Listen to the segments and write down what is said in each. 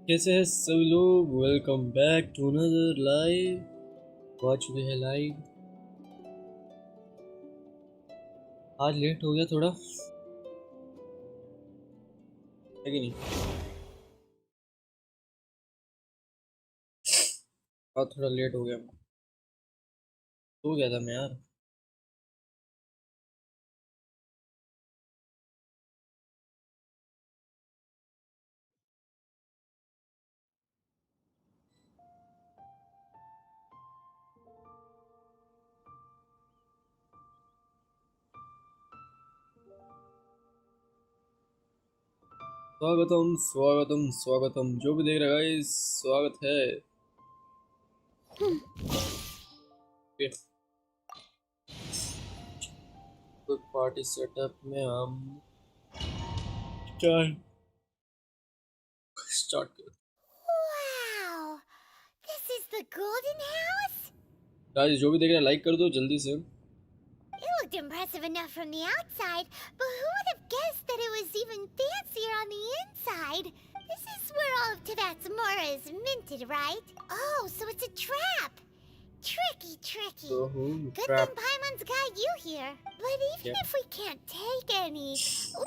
कैसे हैं सभी लोग। Welcome back to another live. आ चुके हैं लाइव। आज लेट हो गया थोड़ा, है कि नहीं? आज थोड़ा लेट हो गया, सो गया था मैं यार। स्वागतम स्वागतम स्वागतम, जो भी देख रहा है स्वागत है। कोई पार्टी सेटअप में हम क्या स्टार्ट करें। Wow! This is the golden house? Guys जो भी देख रहा है लाइक कर दो जल्दी से। It looked impressive enough from the outside, but who would have guessed that it was even fancier on the inside? This is where all of Tibet's Mora is minted, right? Oh, so it's a trap! Tricky, tricky. Good trap. thing Paimon's got you here. But even if we can't take any,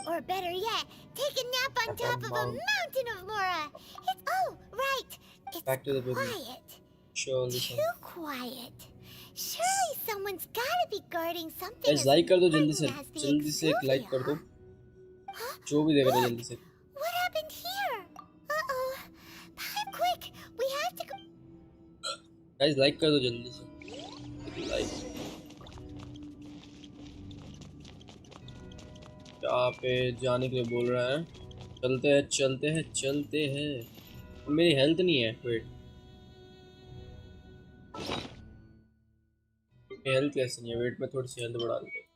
or better yet, take a nap on top of a mountain of Mora, it's, oh, right, it's Back to the business. quiet. Surely Too quiet. Surely someone's gotta be guarding something. Guys like कर दो जल्दी से एक like कर दो। जो भी देख रहा है जल्दी से। What happened here? Uh-oh. Pipe, quick. We have to go. Guys like कर दो जल्दी से लाइक। यहाँ पे जाने के लिए बोल रहा है। चलते हैं चलते हैं चलते हैं। मेरी हेल्थ नहीं है, वेट। हेल्थ कैसे नहीं है? वेट में थोड़ी सी हेल्थ बढ़ा देते।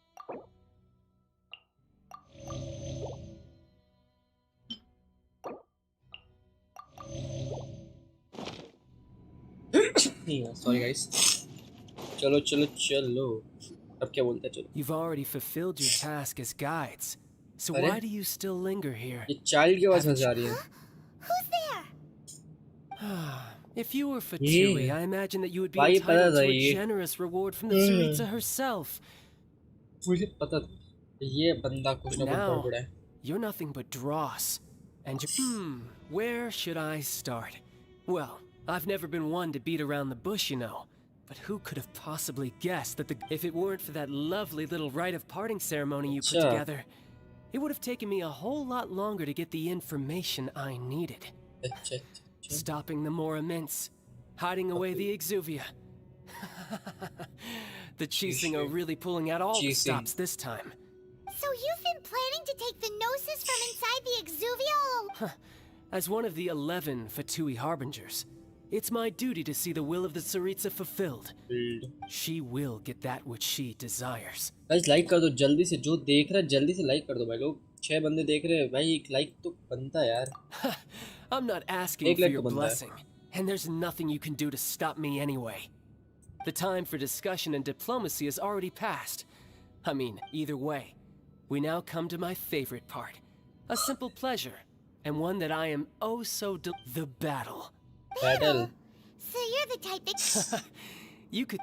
Sorry guys. चलो चलो चलो, अब क्या बोलता है? चलो। You've already fulfilled your task as guides, so why do you still linger here? ये चाइल्ड की आवाज आ रही है। Who's there? If you were Fatui, I imagine that you would be entitled to a generous reward from the Tsaritsa herself. मुझे पता था ये बंदा कुछ ना कुछ गड़बड़ है। You're nothing but dross, and where should I start? Well, I've never been one to beat around the bush, you know. But who could have possibly guessed that if it weren't for that lovely little rite of parting ceremony you put together, it would have taken me a whole lot longer to get the information I needed. Stopping the Mora mints, hiding away the exuvia. The cheesing are really pulling out all the stops this time. So you've been planning to take the gnosis from inside the exuvia? As one of the 11 Fatui harbingers, it's my duty to see the will of the Tsaritsa fulfilled. She will get that which she desires. Guys like कर दो जल्दी से, जो देख रहा है जल्दी से लाइक कर दो भाई लोग। 6 बंदे देख रहे हैं भाई, एक लाइक तो बनता है यार। I'm not asking for your blessing, and there's nothing you can do to stop me anyway. The time for discussion and diplomacy has already passed. I mean, either way, we now come to my favorite part. A simple pleasure, and one that I am oh so the battle. Battle? So you're the type that... You could...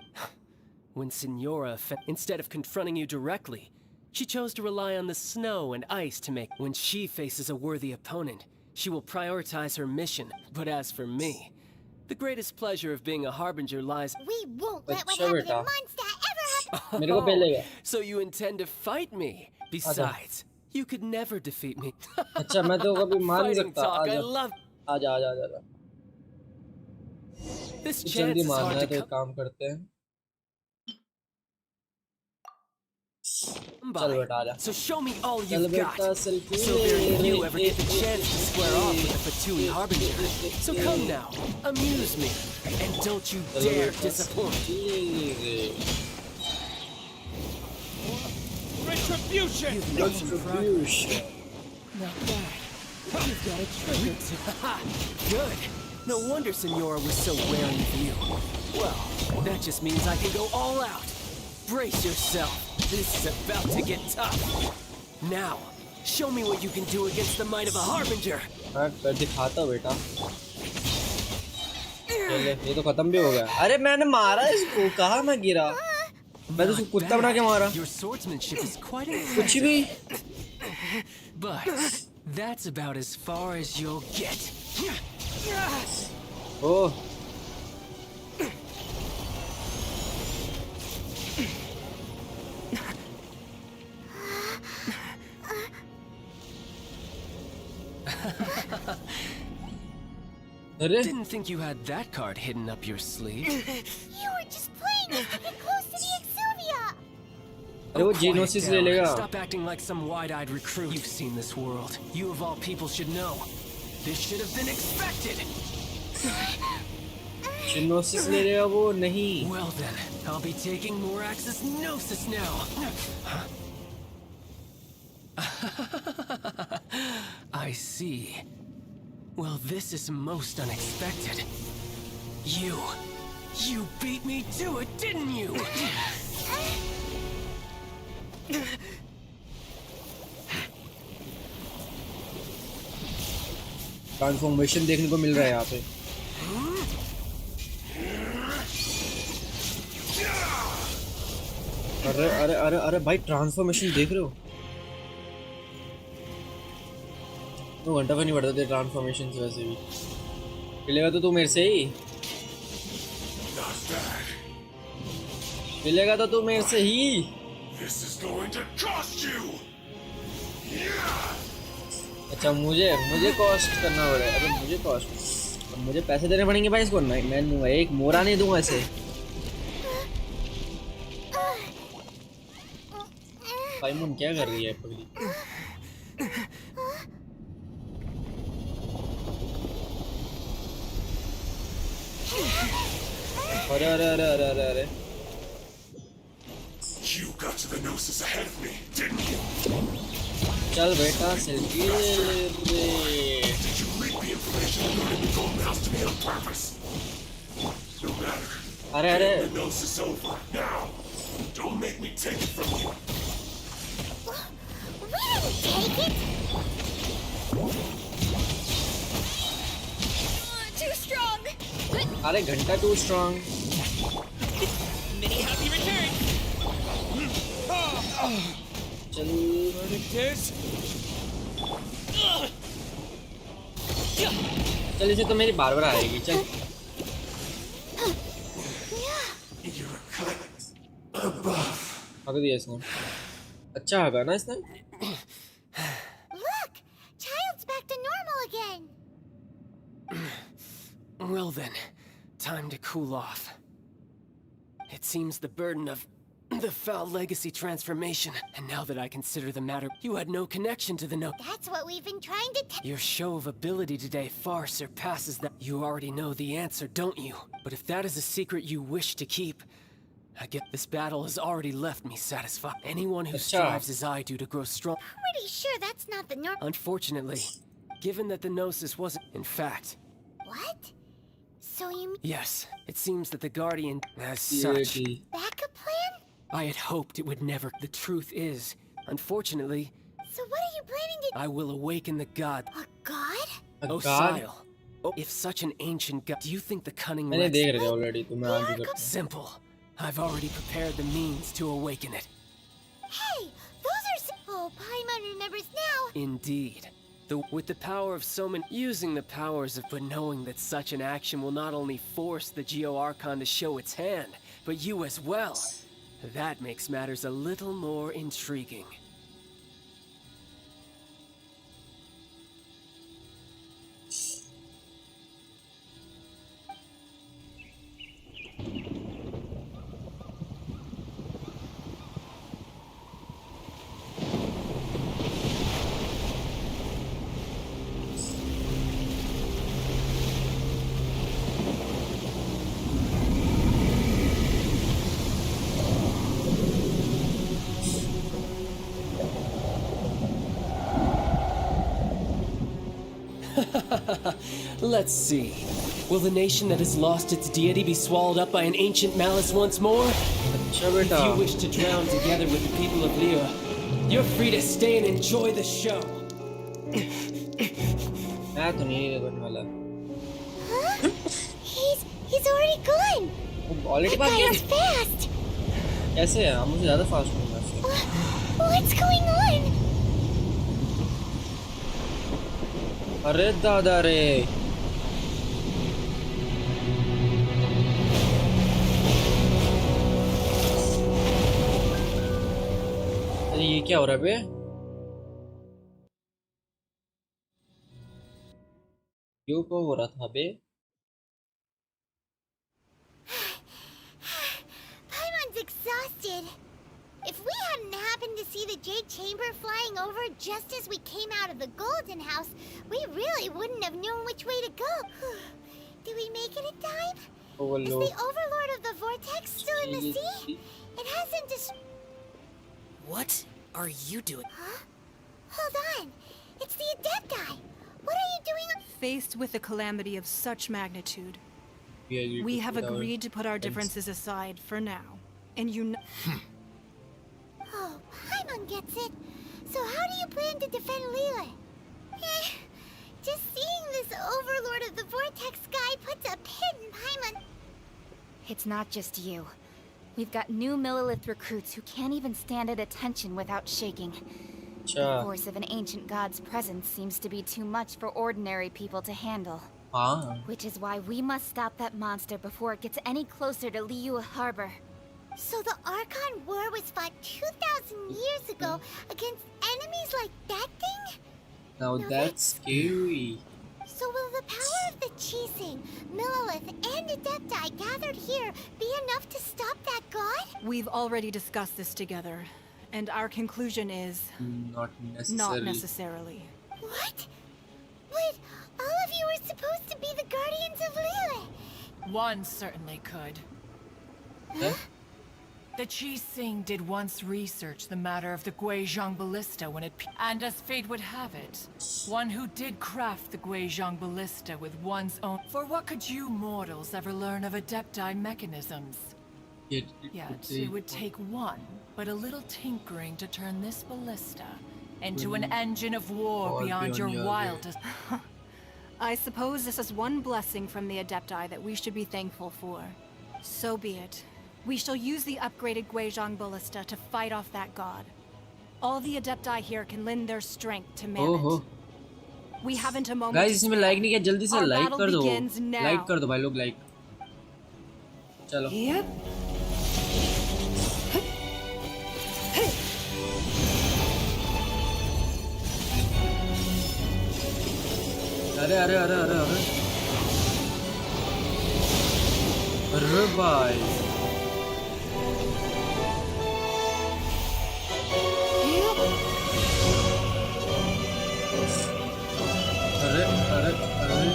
When Signora, instead of confronting you directly, she chose to rely on the snow and ice to make... When she faces a worthy opponent, she will prioritize her mission. But as for me, the greatest pleasure of being a harbinger lies... We won't let what happened to Mondstadt ever happen! So you intend to fight me? Besides, you could never defeat me. अच्छा मैं तो कभी मान नहीं सकता। आजा आजा आजा। This chance is hard to काम करते हैं। So show me all you've got. So very few ever get the chance to square off with the Fatui Harbinger. So come now, amuse me, and don't you dare disappoint. Retribution! Retribution. Not bad. You've got a trigger too. Good. No wonder Signora was so wary of you. Well, that just means I can go all out. Brace yourself. This is about to get tough. Now, show me what you can do against the might of a harbinger. मैं दिखाता हूँ बेटा। चल ये तो खत्म भी हो गया। अरे मैंने मारा इसको, कहाँ मैं गिरा? मैं तो उसको कुत्ता बना के मारा। Your swordsmanship is quite कुछ भी। but that's about as far as you'll get. ओह अरे Didn't think you had that card hidden up your sleeve. You were just playing us to get close to the Exuvia. अरे वो Quiet जीनोसिस ले down. लेगा। Stop acting like some wide-eyed recruit. You've seen this world. You of all people should know. This should have been expected. जीनोसिस ले लेगा वो नहीं। Well then, I'll be taking more Axis Gnosis now. I see. Well, this is most unexpected. You beat me to it, didn't you? Transformation देखने को मिल रहा है यहाँ पे। अरे अरे अरे अरे भाई ट्रांसफॉर्मेशन देख रहे हो? 2 घंटा भी नहीं बढ़ते थे ट्रांसफॉर्मेशन से। वैसे भी मिलेगा तो तू मेरे से ही, मिलेगा तो तू मेरे से ही। अच्छा मुझे कॉस्ट करना पड़ेगा। अरे मुझे कॉस्ट, मुझे पैसे देने पड़ेंगे भाई इसको। नहीं मैं एक मोरा नहीं दूंगा इसे। साइमन क्या कर रही है पगली? अरे अरे अरे अरे अरे अरे You got to the Gnosis ahead of me, didn't you? चल बेटा सेल्फी ले ले रे। Did you leak the information regarding the Golden House to me on purpose? No matter. अरे अरे The Gnosis over now. Don't make me take it from you. We didn't take it. Too strong. अरे घंटा too strong. Many happy returns. चल चल इसे तो मेरी बार बार आएगी। चल You're a cut above. हक दिया इसने। अच्छा हका ना इसने। Look, child's back to normal again. Well then, time to cool off. It seems the burden of the foul legacy transformation, and now that I consider the matter, you had no connection to the no. That's what we've been trying to tell. Your show of ability today far surpasses that. You already know the answer, don't you? But if that is a secret you wish to keep, I get this battle has already left me satisfied. Anyone who strives as I do to grow strong. Pretty sure that's not the norm. Unfortunately, given that the Gnosis wasn't, in fact, What? So you mean yes, it seems that the Guardian, as such, backup plan? I had hoped it would never. The truth is, unfortunately, So what are you planning to? I will awaken the god. A god? God? Osile. Oh, if such an ancient god, do you think the cunning मैंने Lex- देख रहे थे already, तो मैं आगे करता हूँ। Simple. I've already prepared the means to awaken it. Hey, those are. Oh, Paimon remembers now. Indeed. With the power of so many, using the powers of, but knowing that such an action will not only force the Geo Archon to show its hand, but you as well. That makes matters a little more intriguing. Let's see. Will the nation that has lost its deity be swallowed up by an ancient malice once more? अच्छा If बेटा, you wish to drown together with the people of Lira, you're free to stay and enjoy the show. मैं तो नहीं करने वाला। Huh? Already That भाग guy गया is fast. कैसे है? मुझे ज़्यादा फास्ट हूँ मैं से। What's going on? अरे दादा रे अरे ये क्या हो रहा है बे? क्यों को हो रहा था बे? Paimon's exhausted. If we hadn't happened to see the Jade Chamber flying over just as we came out of the Golden House, we really wouldn't have known which way to go. Did we make it in time? Is Overload. the Overlord of the Vortex still in the sea? It hasn't What are you doing? Huh? Hold on. It's the Adepti. What are you doing? Faced with a calamity of such magnitude, Yeah, you we could have put our agreed to put our heads. differences aside for now. And you know. Oh, Paimon gets it. So how do you plan to defend Leela? Just seeing this Overlord of the Vortex guy puts a pin in Paimon. It's not just you. We've got new Millilith recruits who can't even stand at attention without shaking. The अच्छा force of an ancient god's presence seems to be too much for ordinary people to handle. हाँ Which is why we must stop that monster before it gets any closer to Liyue Harbor. So the Archon War was fought 2,000 years ago against enemies like that thing? now Now that's scary. So will the power of the Chising, Millilith, and Adepti gathered here be enough to stop that god? We've already discussed this together, and our conclusion is Not necessary. not necessarily. What? But all of you are supposed to be the guardians of Lilith. One certainly could. Huh? The Chi Sing did once research the matter of the Guizhong Ballista when and as fate would have it, one who did craft the Guizhong Ballista with one's own. For what could you mortals ever learn of Adepti mechanisms? It Yet it would take one, but a little tinkering to turn this ballista into an engine of war beyond your wildest. I suppose this is one blessing from the Adepti that we should be thankful for. So be it. We shall use the upgraded Guizhong Ballista to fight off that god. All the Adepti here can lend their strength to man ओहो it. We haven't a moment guys to इसमें spare. Like नहीं किया जल्दी से Our like battle कर दो begins now. Like कर दो भाई लोग लाइक चलो Yep. अरे अरे अरे अरे अरे अरे भाई अरे अरे अरे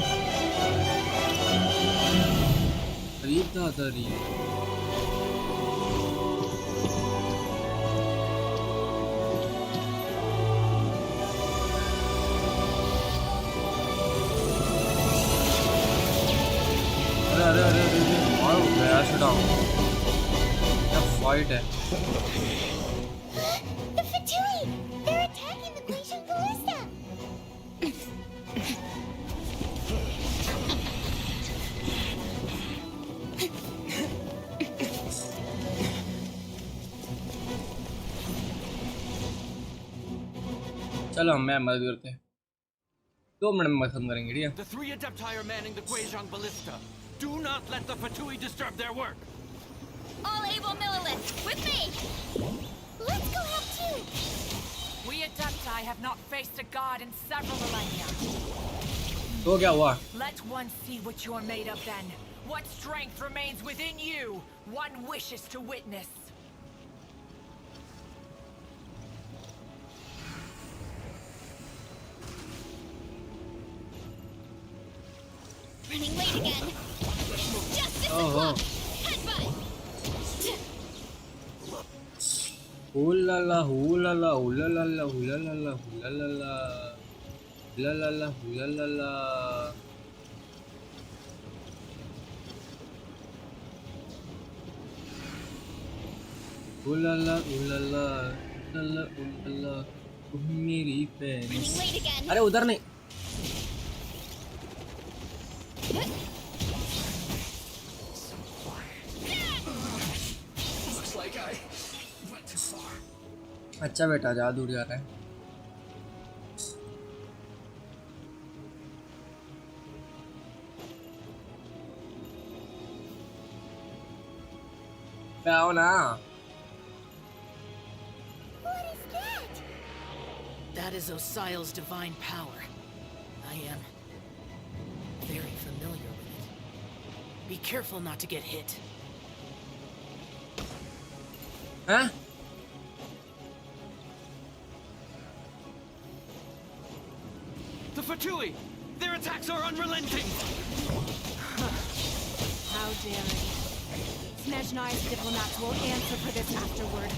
अरे दादा रे अरे अरे अरे अरे मारो गया डाउन क्या फाइट है The Fatui! They're attacking the Guizhong Ballista! चलो मैं मदद करते हैं 2 मिनट में खत्म करेंगे ठीक है The three Adepti are manning the Guizhong Ballista. Do not let the Fatui disturb their work. All able Millilith, with me! Let's go help too! We Adepti have not faced a god in several millennia. तो क्या हुआ Let one see what you're made of then. What strength remains within you? One wishes to witness. Running late again! Justice ओहो Headbutt! हुलाला हुलाला हुलाला हुलाला हुलाला हुलाला हुलाला हुलाला हुलाला हुलाला हुलाला तुम मेरी Running fan late again! अरे उधर नहीं अच्छा बेटा जा, दूर जा रहा है। पे आओ ना। What is that? That is Osial's divine power. I am very familiar with it. Be careful not to get hit. Huh? The Fatui! Their attacks are unrelenting! How dare it? Snezhnai's diplomats will answer for this afterward.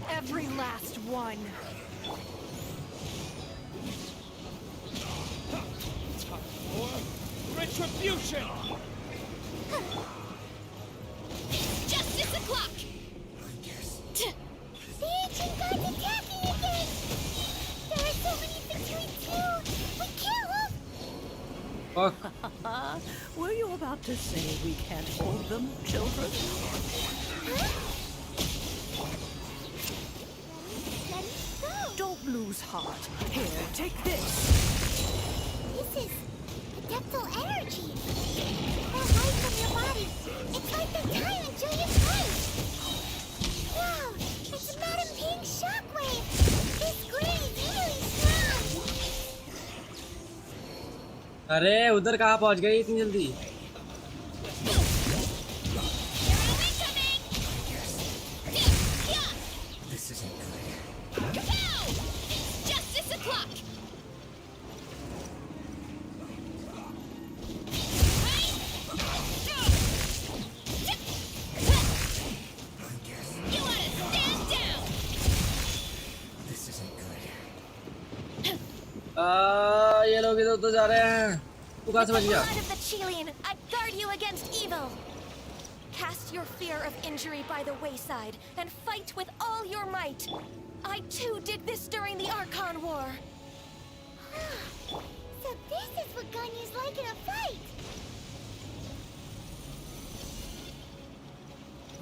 Every last one. Retribution! Justice o'clock! The ancient god's attacking again! There are so many Fatui too! We kill them! Fuck. Were you about to say we can't hold them, children? Let me go! Don't lose heart. Here, take this. This is adeptal energy. That light from your body. It's like the time until you fight. Wow, it's Madam Pink's shockwave. This grid is really strong. अरे उधर कहाँ पहुँच गई इतनी जल्दी? This isn't good. Kapow! It's justice o'clock. You ought to stand down. This isn't good. ये लोग इधर तो जा रहे हैं। तू कहाँ से बच गया? Blood of the Chilean, I guard you against evil. Cast your fear of injury by the wayside and fight with all your might. I too did this during the Archon War. So this is what Ganyu's like in a fight.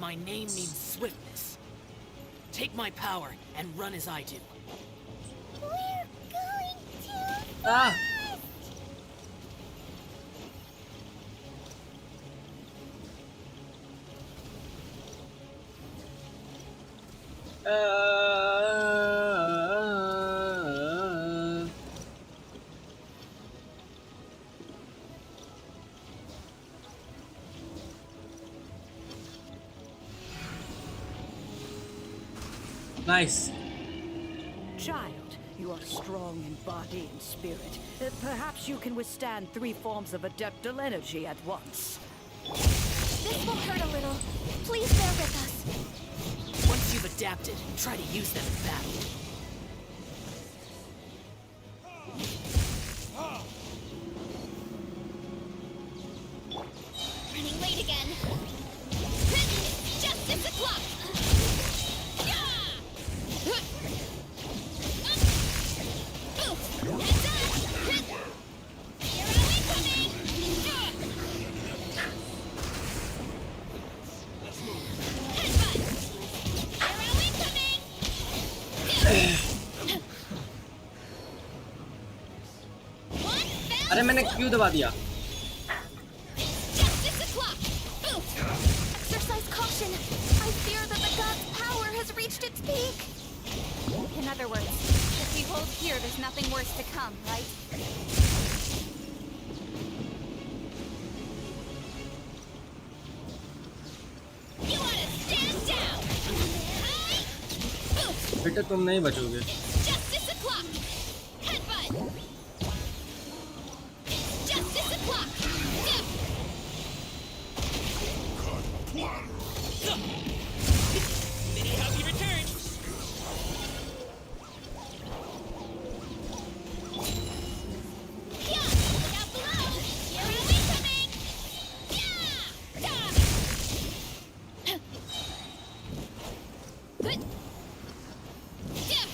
My name means swiftness. Take my power and run as I do. We're going too Ah! fast. Nice. Child, you are strong in body and spirit. Perhaps you can withstand 3 forms of adeptal energy at once. This will hurt a little. Please bear with us. Once you've adapted, try to use them in battle. Running late again. Justice o'clock. Heads up! You're only coming! Headbutt! You're only coming! One fell अरे मैंने क्यों दबा दिया? justice o'clock! Exercise caution. I fear that the god's power has reached its peak. In other words, if we hold here, there's nothing worse to come, right? You ought to stand down! Hi! बेटा तुम नहीं बचोगे। Justice o'clock! Headbutt! Justice o'clock! Mini Huggy returns! Yeah! Look out below! You're only coming! Yeah! Stop! Good. Yeah!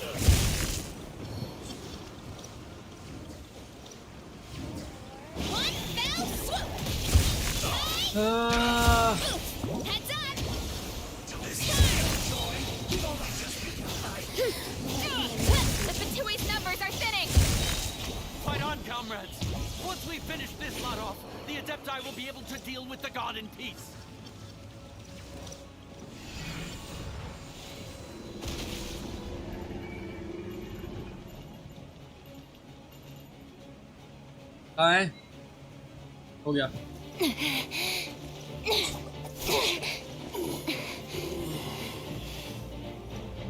finish this lot off, the Adepti will be able to deal with the god in peace. कहाँ है? हो गया.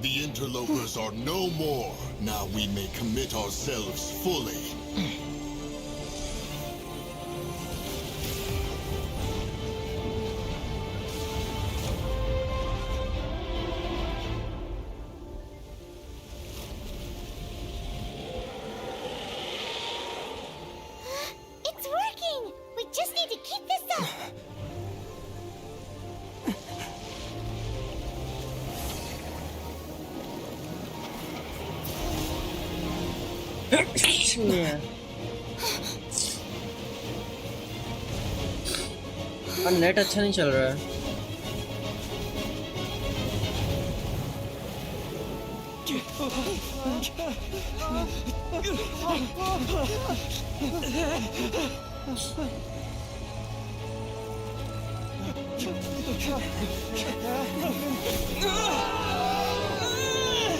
The interlopers are no more. Now we may commit ourselves fully. It's working! We just need to keep this up! Net अच्छा नहीं चल रहा है.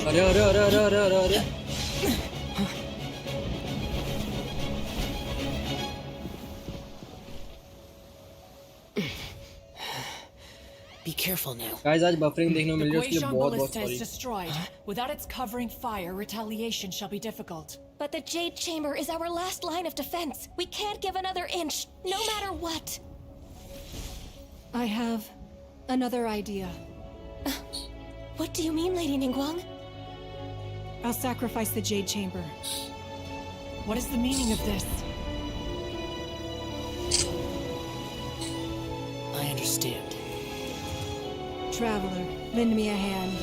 अरे अरे अरे अरे अरे अरे अरे. Be careful now. Guys, आज बफरिंग देखने को The मिल रही है, उसके लिए Guizhong बहुत बहुत Ballista is sorry. destroyed. Without its covering fire, retaliation shall be difficult. But the Jade Chamber is our last line of defense. We can't give another inch, no matter what. I have another idea. What do you mean, Lady Ningguang? I'll sacrifice the Jade Chamber. What is the meaning of this? I understand. Traveler, lend me a hand.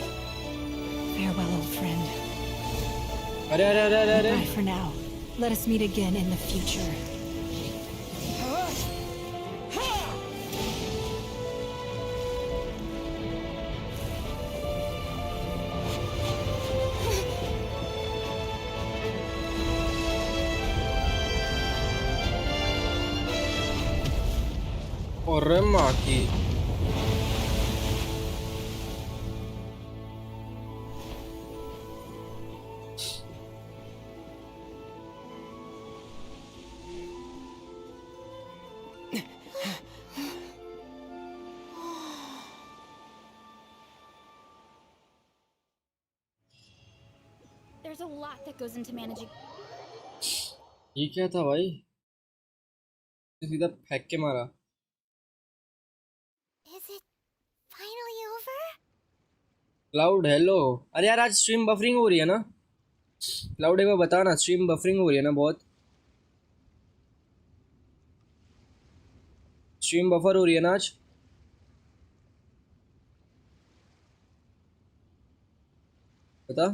Farewell, old friend. अरे अरे अरे अरे अरे. Goodbye for now. Let us meet again in the future. अरे माँ की. There's a lot that goes into managing. ये क्या था भाई? सीधा फेंक के मारा. Is it finally over? Cloud hello. अरे यार आज स्ट्रीम बफरिंग हो रही है ना? क्लाउड एक बार बता ना, स्ट्रीम बफरिंग हो रही है ना बहुत? स्ट्रीम बफर हो रही है ना आज? बता,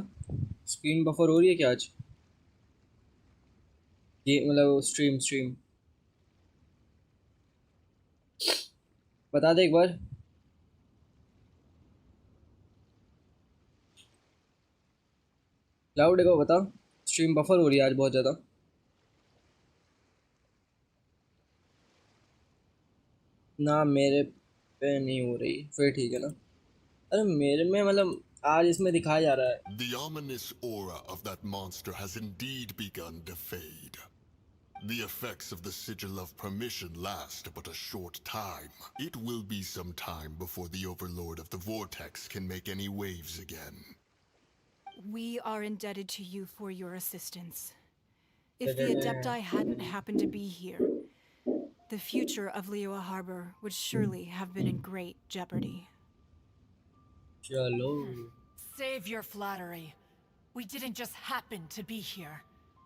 स्क्रीन बफर हो रही है क्या आज? ये मतलब स्ट्रीम बता दे एक बार. क्लाउड को बता, स्ट्रीम बफर हो रही है आज बहुत ज़्यादा. ना मेरे पे नहीं हो रही, फिर ठीक है ना. अरे मेरे में मतलब आज इसमें दिखाया जा रहा है. The ominous aura of that monster has indeed begun to fade. The effects of the Sigil of Permission last but a short time. It will be some time before the Overlord of the Vortex can make any waves again. We are indebted to you for your assistance. If the Adepti hadn't happened to be here, the future of Liyue Harbor would surely have been in great jeopardy. चलो. Save your flattery. We didn't just happen to be here.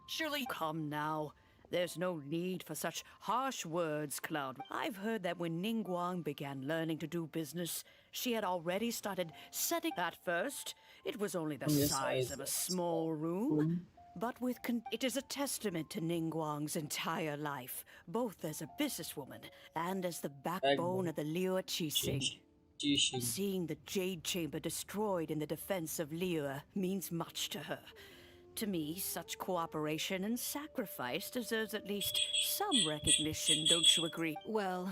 Surely. Come now. There's no need for such harsh words, Cloud. I've heard that when Ningguang began learning to do business, she had already started setting. At first, it was only the size of a small room. But it is a testament to Ningguang's entire life, both as a businesswoman and as the backbone of the Liyue Qixing. Seeing the Jade Chamber destroyed in the defense of Liyue means much to her. To me, such cooperation and sacrifice deserves at least some recognition, don't you agree? Well,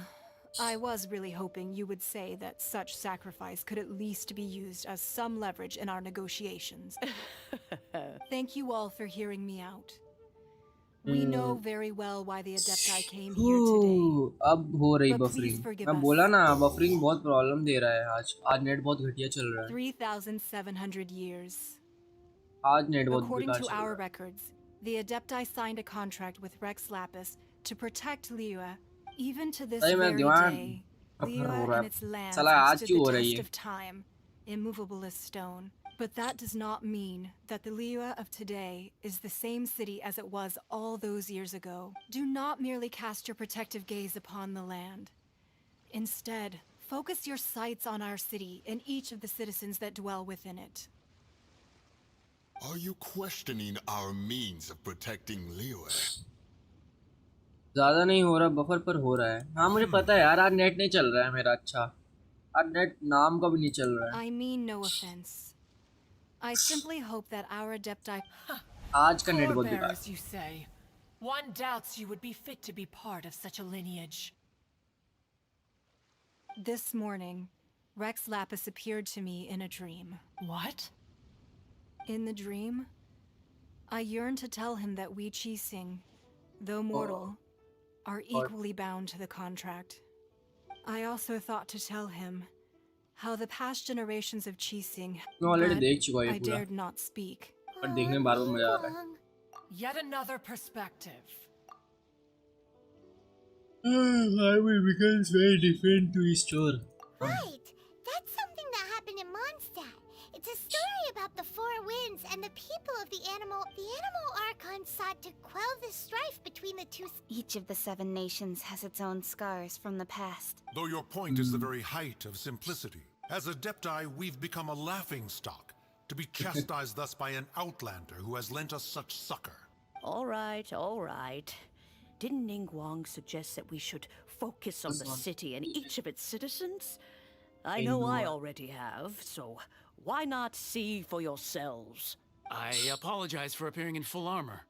I was really hoping you would say that such sacrifice could at least be used as some leverage in our negotiations. Thank you all for hearing me out. We know very well why the Adepti came here today. अब हो रही But please buffering. forgive मैं us. बोला ना buffering बहुत problem दे रहा है आज नेट बहुत घटिया चल रहा है। 3,700 years. आज नेट बहुत According बेकार to चल our रहा है। records, the Adepti signed a contract with Rex Lapis to protect Liyue. Even to this अरे मैं very दिमाग day, कफर हो Liyue रहा and है। its lands साला have आज stood क्यों the हो रही test है? of time, immovable as stone. But that does not mean that the Liyue of today is the same city as it was all those years ago. Do not merely cast your protective gaze upon the land. Instead, focus your sights on our city and each of the citizens that dwell within it. Are you questioning our means of protecting Liyue? ज्यादा नहीं हो रहा buffer पर हो रहा है। हाँ मुझे पता है यार आज नेट नहीं चल रहा है मेरा। अच्छा आज नेट नाम का भी नहीं चल रहा है। I mean no offense. I simply hope that our Adepti... आज का नेट बहुत बेकार। Forebears, you say. One doubts you would be fit to be part of such a lineage. This morning, Rex Lapis appeared to me in a dream. What? In the dream, I yearned to tell him that we Qixing, though mortal, are equally bound to the contract. I also thought to tell him how the past generations of Qixing, मैं already but देख चुका ये I पूरा। dared not speak. पर देखने में बार-बार मजा आ रहा है। Yet another perspective. Harvey becomes very different to his store. Right. That's something that happened in Mondstadt. It's a story about the four winds and the people of the animal. The animal Archon sought to quell the strife between the two. Each of the 7 nations has its own scars from the past. Though your point is the very height of simplicity. As Adepti, we've become a laughingstock, to be chastised thus by an outlander who has lent us such succor. All right, all right. Didn't Ningguang suggest that we should focus on the city and each of its citizens? I know I already have, so why not see for yourselves? I apologize for appearing in full armor.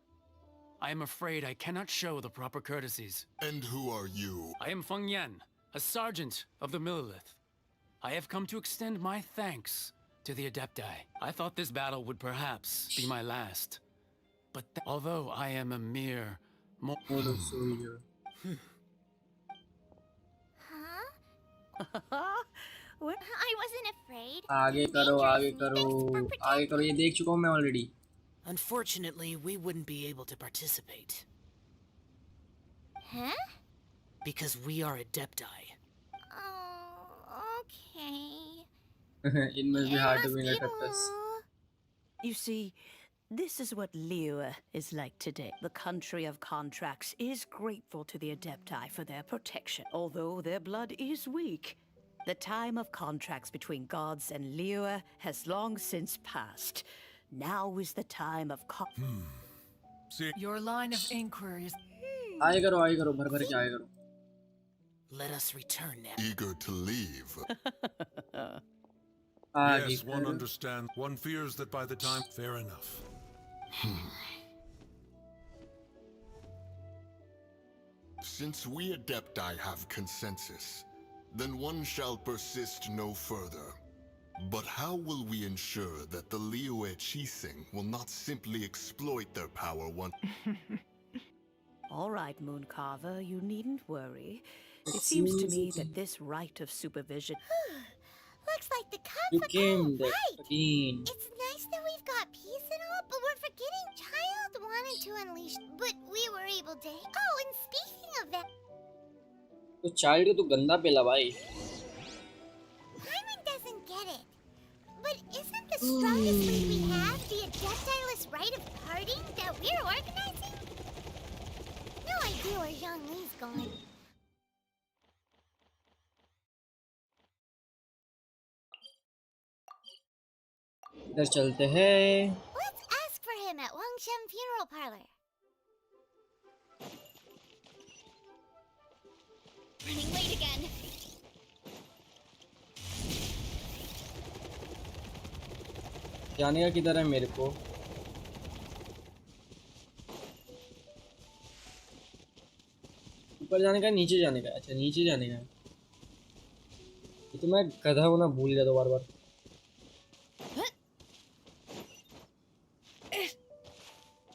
I am afraid I cannot show the proper courtesies. And who are you? I am Feng Yan, a sergeant of the Millilith. I have come to extend my thanks to the Adepti. I thought this battle would perhaps be my last. But although I am a mere Huh? I wasn't afraid. आगे करो ये देख चुका हूँ मैं already. Unfortunately, we wouldn't be able to participate. Huh? Because we are Adepti. Oh, okay. It must be hard to win at us. You see, this is what Liyue is like today. The country of contracts is grateful to the Adepti for their protection, although their blood is weak. The time of contracts between gods and Liyue has long since passed. Now is the time of Your line of inquiry is... आगे करो भर के आगे करो। Let us return now. Eager to leave. Yes, one understands. One fears that by the time... Fair enough. Since we Adepti have consensus, then one shall persist no further. But how will we ensure that the Liyue Qixing will not simply exploit their power once... All right, Mooncarver, you needn't worry. It seems to me that this right of supervision... Looks like the conflict. Right. It's nice that we've got peace and all, but we're forgetting Child wanted to unleash, but we were able to. Oh, and speaking of that, तो child को तो गंदा पेला भाई। Hyman doesn't get it. But isn't the strongest way we have the Adepti-less rite of parting that we're organizing? No idea where Zhongli's going. इधर चलते हैं। Let's ask for him at Wangshen Funeral Parlor. Running late again. जाने का किधर है मेरे को? ऊपर जाने का, नीचे जाने का? अच्छा नीचे जाने का। ये तो मैं गधा होना भूल गया, तो बार बार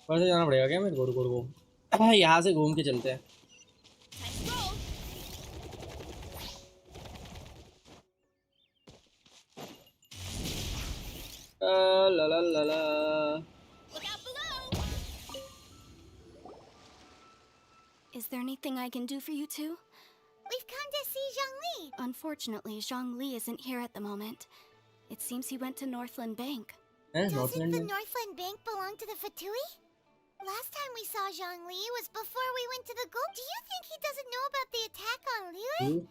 ऊपर से जाना पड़ेगा क्या मेरे को? रुको रुको, यहाँ से घूम के चलते हैं। ला ला ला ला। Is there anything I can do for you two? We've come to see Zhongli. Unfortunately, Zhongli isn't here at the moment. It seems he went to Northland Bank. Doesn't the Northland Bank belong to the Fatui? Last time we saw Zhongli was before we went to the gold. Do you think he doesn't know about the attack on Liyue?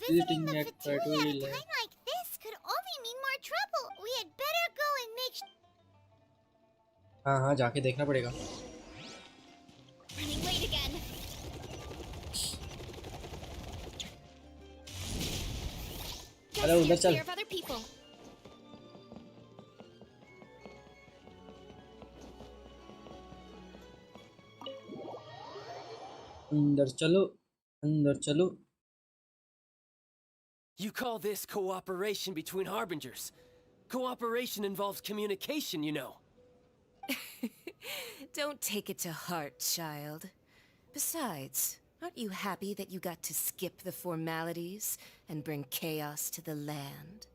Visiting the Fatui at a time like this could only mean more trouble. We had better go and make sure. हाँ हाँ, जाके देखना पड़ेगा। Running late again. अरे उधर चल। Of other people. अंदर चलो, अंदर चलो। You call this cooperation between harbingers? Cooperation involves communication, you know. Don't take it to heart, child. Besides, aren't you happy that you got to skip the formalities and bring chaos to the land?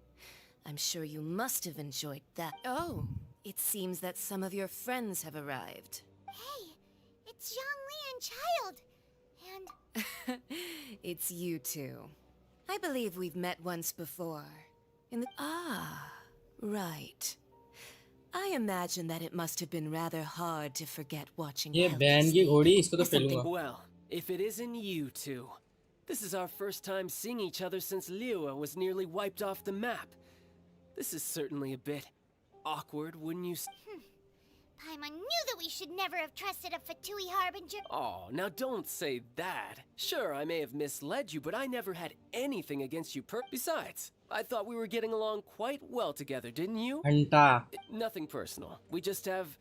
I'm sure you must have enjoyed that. Oh, it seems that some of your friends have arrived. Hey, it's Zhongli and Child. And It's you two. I believe we've met once before. In the... Ah, right. I imagine that it must have been rather hard to forget watching ये ban की घोड़ी, इसको तो Something फेलूंगा। well, if it isn't you two. This is our first time seeing each other since Liyue was nearly wiped off the map. This is certainly a bit awkward, wouldn't you say? Paimon knew that we should never have trusted a Fatui harbinger. Oh, now don't say that. Sure, I may have misled you, but I never had anything against you Besides, I thought we were getting along quite well together, didn't you? घंटा। Nothing personal. We just have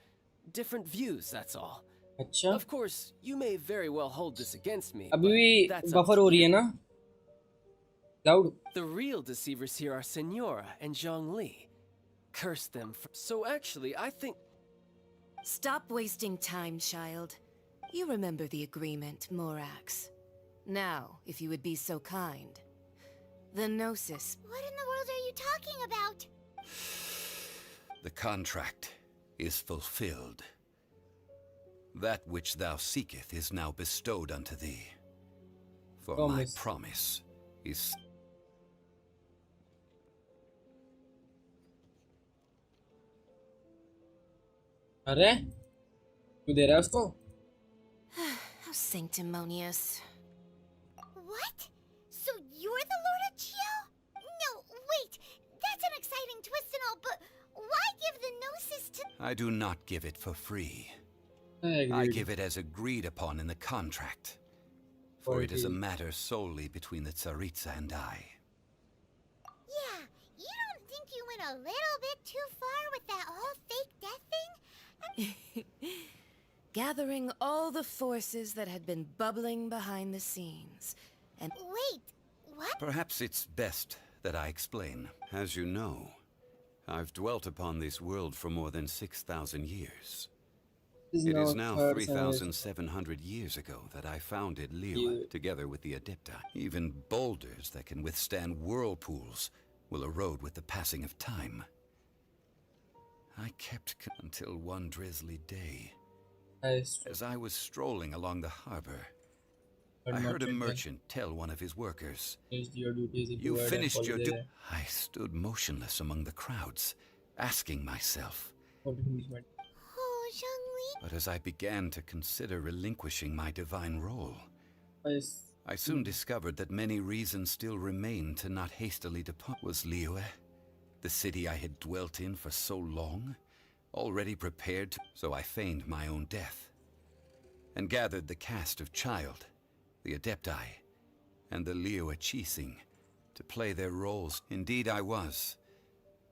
different views, that's all. अच्छा। Of course, you may very well hold this against me. अभी but भी that's up buffer to हो रही you. है ना? Cloud। The real deceivers here are Senora and Zhongli. Curse them for... So actually, I think... Stop wasting time, child. You remember the agreement, Morax. Now, if you would be so kind. The Gnosis... What in the world are you talking about? The contract is fulfilled. That which thou seeketh is now bestowed unto thee. For my promise is... अरे तू दे रहा है उसको? How sanctimonious. What? So you're the Lord of Chio? No, wait. That's an exciting twist and all, but why give the Gnosis to... I do not give it for free. I give it as agreed upon in the contract. For it is a matter solely between the Tsaritsa and I. Yeah, you don't think you went a little bit too far with that whole fake death thing? Gathering all the forces that had been bubbling behind the scenes, and... Wait, what? Perhaps it's best that I explain. As you know, I've dwelt upon this world for more than 6,000 years. It is now 3,700 years ago that I founded Liyue, together with the Adepti. Even boulders that can withstand whirlpools will erode with the passing of time. I kept until one drizzly day. As I was strolling along the harbor, I heard a merchant tell one of his workers, "You finished your duty." I stood motionless among the crowds, asking myself. Oh, Zhongli. But as I began to consider relinquishing my divine role, I soon discovered that many reasons still remained to not hastily depart. Was Liyue, the city I had dwelt in for so long, already prepared to... So I feigned my own death, and gathered the cast of Child, the Adepti, and the Liyue Chising to play their roles. Indeed I was.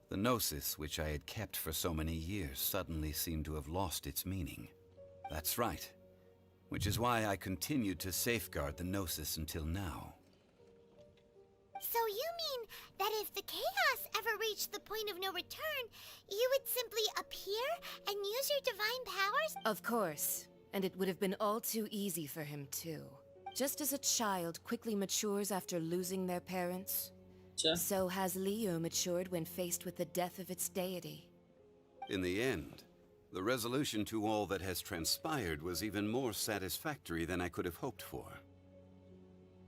The Gnosis, which I had kept for so many years, suddenly seemed to have lost its meaning. That's right. which is why I continued to safeguard the Gnosis until now. So you mean that if the chaos ever reached the point of no return, you would simply appear and use your divine powers? Of course, and it would have been all too easy for him too. Just as a child quickly matures after losing their parents, so has Leo matured when faced with the death of its deity. In the end, the resolution to all that has transpired was even more satisfactory than I could have hoped for.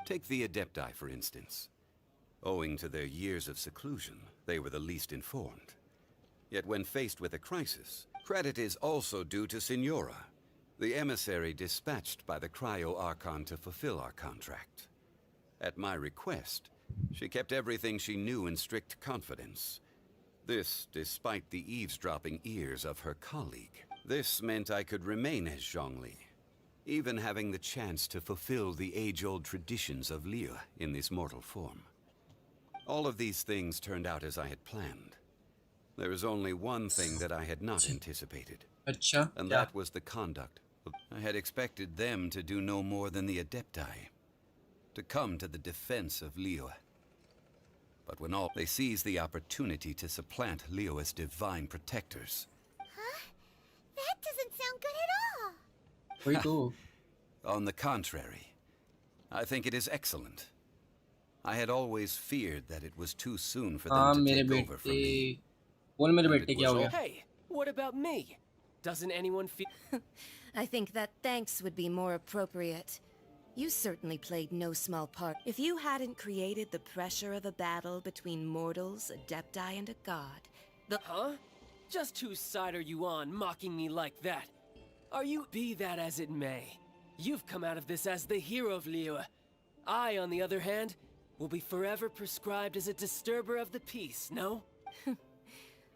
Take the Adepti, for instance. Owing to their years of seclusion, they were the least informed. Yet when faced with a crisis, credit is also due to Signora, the emissary dispatched by the Cryo-Archon to fulfill our contract. At my request, she kept everything she knew in strict confidence. This, despite the eavesdropping ears of her colleague. This meant I could remain as Zhongli, even having the chance to fulfill the age-old traditions of Liu in this mortal form. All of these things turned out as I had planned. There is only one thing that I had not anticipated, and that was the conduct. I had expected them to do no more than the Adepti, to come to the defense of Liu. But when they seized the opportunity to supplant Liu as divine protectors. Huh? That doesn't sound good at all. Very cool. On the contrary, I think it is excellent. I had always feared that it was too soon for them to take over from me. Hey, what about me? Doesn't anyone feel... I think that thanks would be more appropriate. You certainly played no small part. If you hadn't created the pressure of a battle between mortals, Adepti, and a god, Huh? Just whose side are you on, mocking me like that? Are you... Be that as it may, you've come out of this as the hero of Liu. I, on the other hand, will be forever prescribed as a disturber of the peace, no?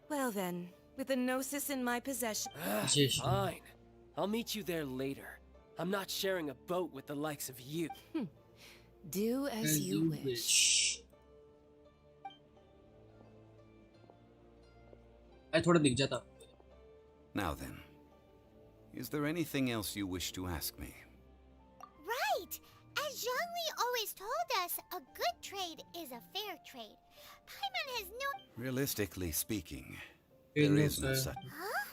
Well then, with the Gnosis in my possession... Fine. I'll meet you there later. I'm not sharing a boat with the likes of you. Do as you wish. Now then, is there anything else you wish to ask me? Right! As Zhongli always told us, a good trade is a fair trade. Paimon has no... Realistically speaking, there is no such... Huh?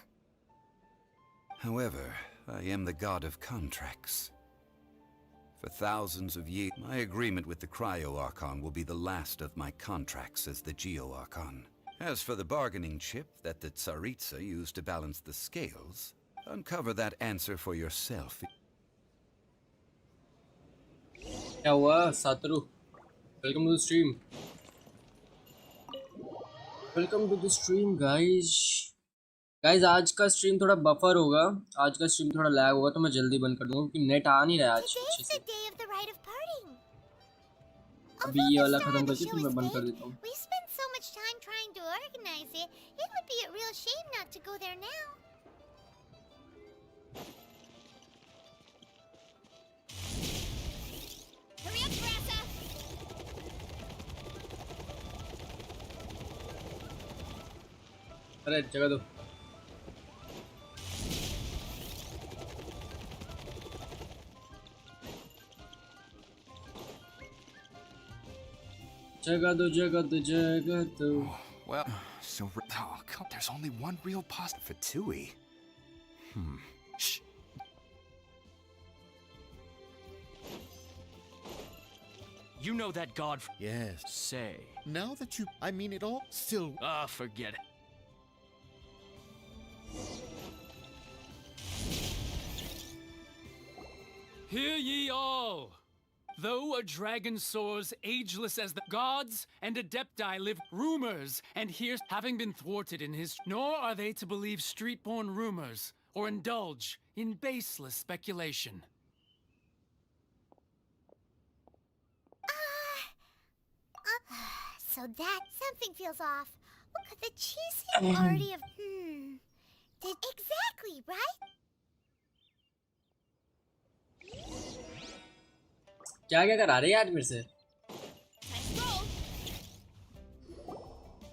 However, I am the god of contracts. For thousands of years, my agreement with the Cryo-Archon will be the last of my contracts as the Geo-Archon. As for the bargaining chip that the Tsaritsa used to balance the scales, uncover that answer for yourself. क्या हुआ सातरू? Welcome to the stream. Welcome to the stream, guys. Guys आज का stream थोड़ा buffer होगा, आज का stream थोड़ा lag होगा, तो मैं जल्दी बंद कर दूंगा क्योंकि नेट आ नहीं रहा आज अच्छे से। अभी ये वाला खत्म करके फिर मैं बंद कर देता हूँ। अरे जगह दो। Well, so there's only one real pasta for Tui. Shh. You know that god. Yes. Say. Now that you, I mean it all, still. Forget it. Hear ye all! Though a dragon soars ageless as the gods and Adepti live rumors, and here's having been thwarted in his, nor are they to believe street-born rumors or indulge in baseless speculation. So that something feels off. What could the cheese already have? Exactly, right? क्या क्या करा रहे हैं आज मेरे से?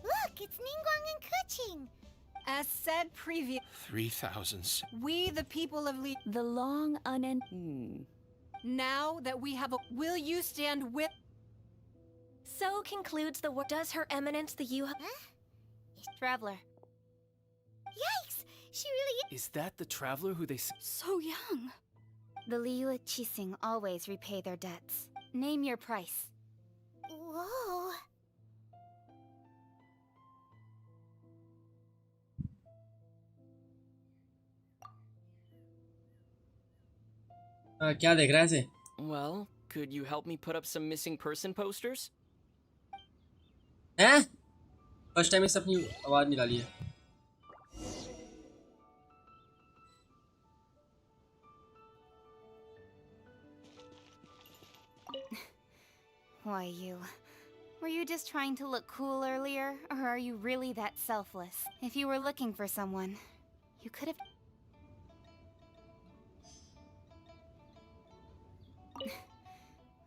Look, it's Ningguang and Kuching. As said previous, 3,000. we the people of The long unending. now that we have a, will you stand with? So concludes the work. Does Her Eminence the Yu... Traveler. Yikes! She really Is that the traveler who they... so young. The Liu Qixing always repay their debts. Name your price. Whoa. क्या देख रहा है ऐसे? Well, could you help me put up some missing person posters? हैं? First time इस अपनी आवाज निकाली है. Why, were you just trying to look cool earlier, or are you really that selfless? If you were looking for someone, you could have...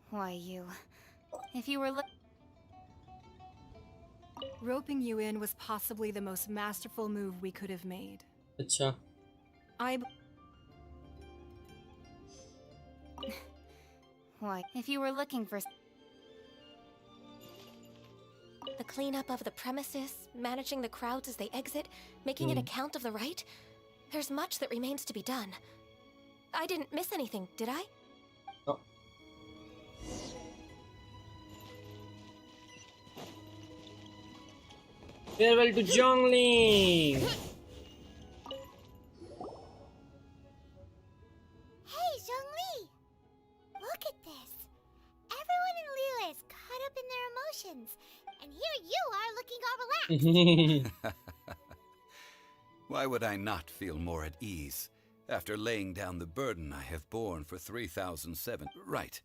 Why, if you were Roping you in was possibly the most masterful move we could have made. अच्छा. Why, if you were looking for... The cleanup of the premises, managing the crowds as they exit, making an account of the rite. There's much that remains to be done. I didn't miss anything, did I? No. Farewell to Zhongli! Hey, Zhongli! Look at this. Everyone in Liyue is caught up in their emotions, and here you are looking all relaxed. Why would I not feel more at ease after laying down the burden I have borne for 3,007? Right.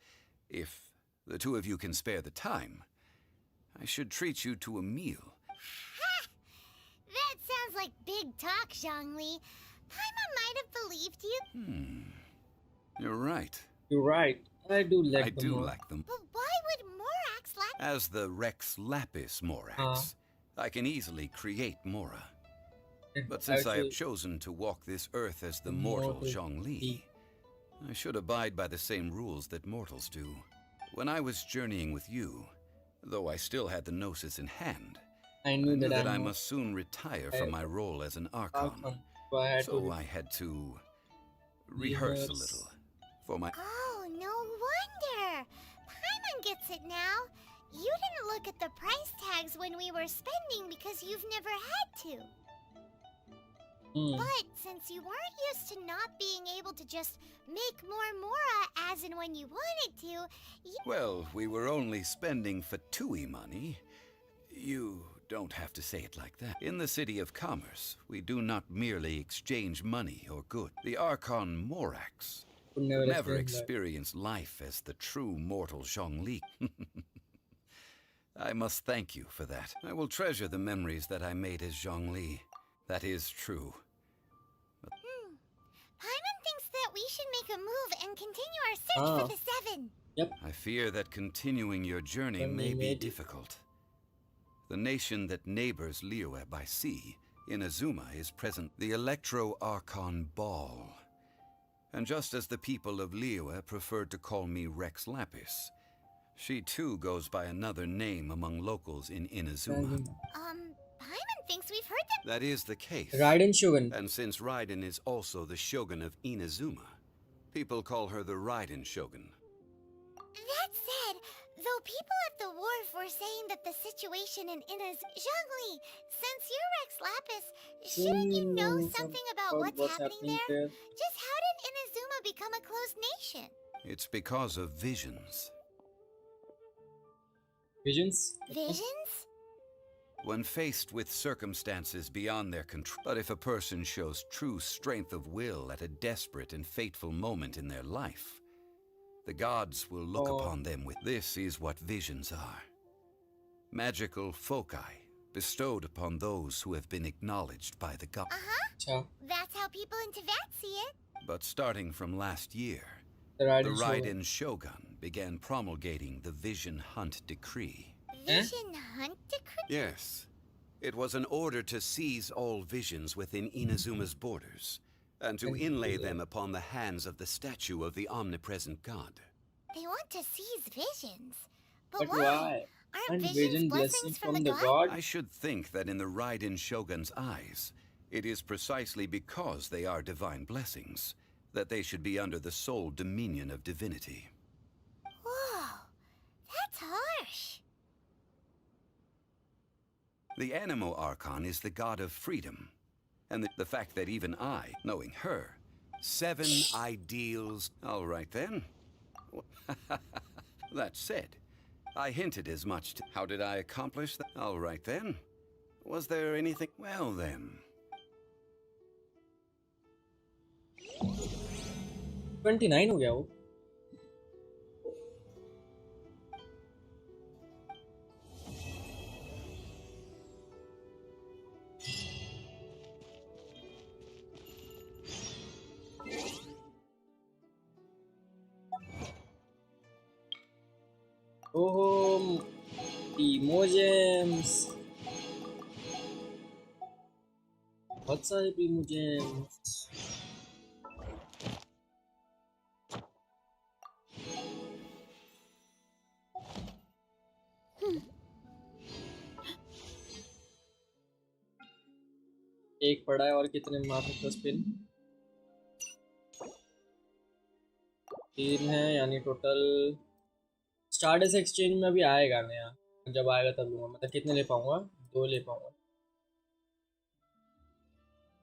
If the two of you can spare the time, I should treat you to a meal. Ha! That sounds like big talk, Zhongli. Paimon might have believed you. You're right. You're right. I do like them. I do like them. But why would Morax like... As the Rex Lapis Morax, I can easily create Mora. But since I have chosen to walk this earth as the mortal Zhongli, I should abide by the same rules that mortals do. When I was journeying with you, though I still had the Gnosis in hand, I knew that I must soon retire from my role as an Archon. So I had to rehearse a little for my... Oh, no wonder. Paimon gets it now. You didn't look at the price tags when we were spending because you've never had to. But since you weren't used to not being able to just make more Mora as and when you wanted to, Well, we were only spending Fatui money. You don't have to say it like that. In the City of Commerce, we do not merely exchange money or goods. The Archon Morax would never experience life as the true mortal Zhongli. I must thank you for that. I will treasure the memories that I made as Zhongli. That is true. Paimon thinks that we should make a move and continue our search for the Seven. Yep. I fear that continuing your journey may be difficult. The nation that neighbors Liyue by sea, Inazuma, is present. The Electro-Archon Ball. And just as the people of Liyue preferred to call me Rex Lapis, she too goes by another name among locals in Inazuma. Paimon thinks we've heard that. That is the case. Raiden Shogun. And since Raiden is also the Shogun of Inazuma, people call her the Raiden Shogun. That said, though people at the wharf were saying that the situation in Zhongli, since you're Rex Lapis, shouldn't you know something about what's happening there? Just how did Inazuma become a closed nation? It's because of visions. Visions? Visions? When faced with circumstances beyond their control, but if a person shows true strength of will at a desperate and fateful moment in their life, the gods will look upon them with... This is what visions are. Magical foci bestowed upon those who have been acknowledged by the gods. That's how people in Teyvat see it. But starting from last year, the Raiden Shogun began promulgating the Vision Hunt Decree. Vision Hunt Decree? Yes. It was an order to seize all visions within Inazuma's borders, and to inlay them upon the hands of the statue of the omnipresent god. They want to seize visions. But But why? why? Aren't And visions vision blessings from the god? god? I should think that in the Raiden Shogun's eyes, it is precisely because they are divine blessings that they should be under the sole dominion of divinity. Whoa, that's harsh. The Animo Archon is the god of freedom, and the fact that even I, knowing her, 7 ideals... All right then. That said, I hinted as much to... How did I accomplish that? All right then. Was there anything... Well then... 29 हो गया वो। ओहो, इमोजेम्स, बहुत सारे इमोजेम्स। एक पड़ा है और कितने मात्र का स्पिन? 3 है, यानी टोटल स्टारडेस्ट एक्सचेंज में अभी आएगा नया। जब आएगा तब लूँगा। मतलब कितने ले पाऊँगा? 2 ले पाऊँगा।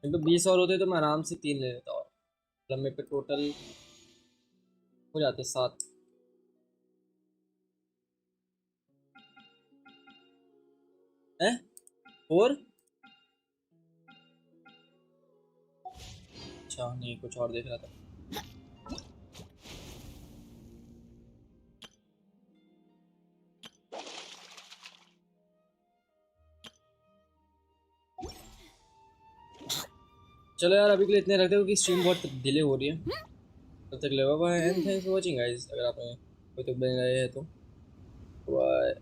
तो 20 और होते तो मैं आराम से 3 ले लेता। और मतलब मेरे पे टोटल हो जाते 7। हैं? 4? अच्छा नहीं, कुछ और देख रहा था। चलो यार, अभी के लिए इतने रखते हो कि स्ट्रीम बहुत डिले हो रही है। तब तक ले bye and thanks for watching guys. अगर आपने कोई तो बन रहे हैं तो बाय।